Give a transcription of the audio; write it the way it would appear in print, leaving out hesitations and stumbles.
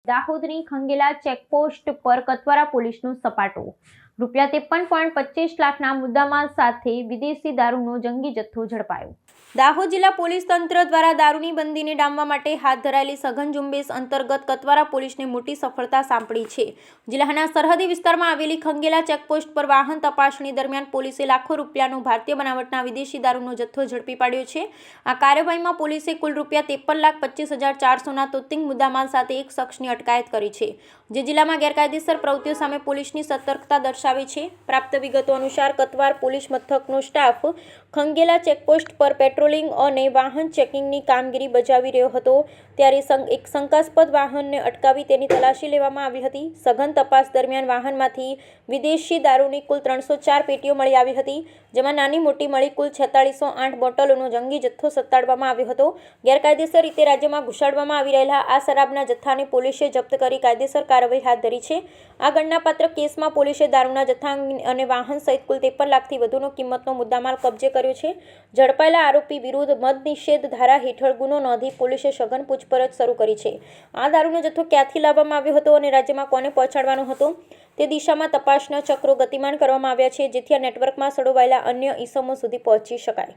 દાહોદની Khangela checkpost પર કતવારા પોલીસનો સપાટો. ₹53.25 લાખના મુદ્દામાલ સાથે વિદેશી દારૂનો જંગી જથ્થો ઝડપાયો. દાહોદ જિલ્લા પોલીસ તંત્ર દ્વારા દારૂની બંદીને ડામવા માટે હાથ ધરાયેલી સઘન ઝુંબેશ અંતર્ગત કતવારા પોલીસને મોટી સફળતા સાંપડી છે. જિલ્લાના સરહદી વિસ્તારમાં આવેલી ખંગેલા ચેકપોસ્ટ પર વાહન તપાસણી દરમિયાન પોલીસે લાખો રૂપિયાનો ભારતીય બનાવટના વિદેશી દારૂનો જથ્થો ઝડપી પાડ્યો છે. આ કાર્યવાહીમાં પોલીસે કુલ ₹53,25,400ના તોતિંગ મુદ્દામાલ સાથે એક શખ્સની અટકાયત કરી છે, જે જિલ્લામાં ગેરકાયદેસર પ્રવૃત્તિઓ સામે પોલીસની સતર્કતા દર્શાવે છે. પ્રાપ્ત વિગતો અનુસાર કતવાર પોલીસ મથકનો સ્ટાફ ખંગેલા ચેકપોસ્ટ પર પેટ્રોલિંગ અને વાહન ચેકિંગની કામગીરી બજાવી રહ્યો હતો, ત્યારે એક શંકાસ્પદ વાહનને અટકાવી તેની તલાશી લેવામાં આવી હતી. સઘન તપાસ દરમિયાન વાહનમાંથી વિદેશી દારૂની કુલ 304 પેટીઓ મળી આવી હતી, જેમાં નાની મોટી મળી કુલ 4608 બોટલોનો જંગી જથ્થો સત્તાડવામાં આવ્યો હતો. ગેરકાયદેસર રીતે રાજ્યમાં ઘુસાડવામાં આવી રહેલા આ શરાબના જથ્થાને પોલીસે જપ્ત કરી કાયદેસર કાર્યવાહી હાથ ધરી છે. આ ગણનાપાત્ર કેસમાં પોલીસે દારૂના જથ્થા અને વાહન સહિત કુલ 53 લાખથી વધુનો કિંમતનો મુદ્દામાલ કબજે કર્યો છે. ઝડપાયેલા આરોપી વિરુદ્ધ મદ નિષેધ ધારા હેઠળ ગુનો નોંધી પોલીસે સઘન પૂછપરછ શરૂ કરી છે. આ દારૂનો જથ્થો ક્યાંથી લાવવામાં આવ્યો હતો અને રાજ્યમાં કોને પહોંચાડવાનો હતો તે દિશામાં તપાસના ચક્રો ગતિમાન કરવામાં આવ્યા છે, જેથી આ નેટવર્કમાં સંડોવાયેલા અન્ય ઇસમો સુધી પહોંચી શકાય.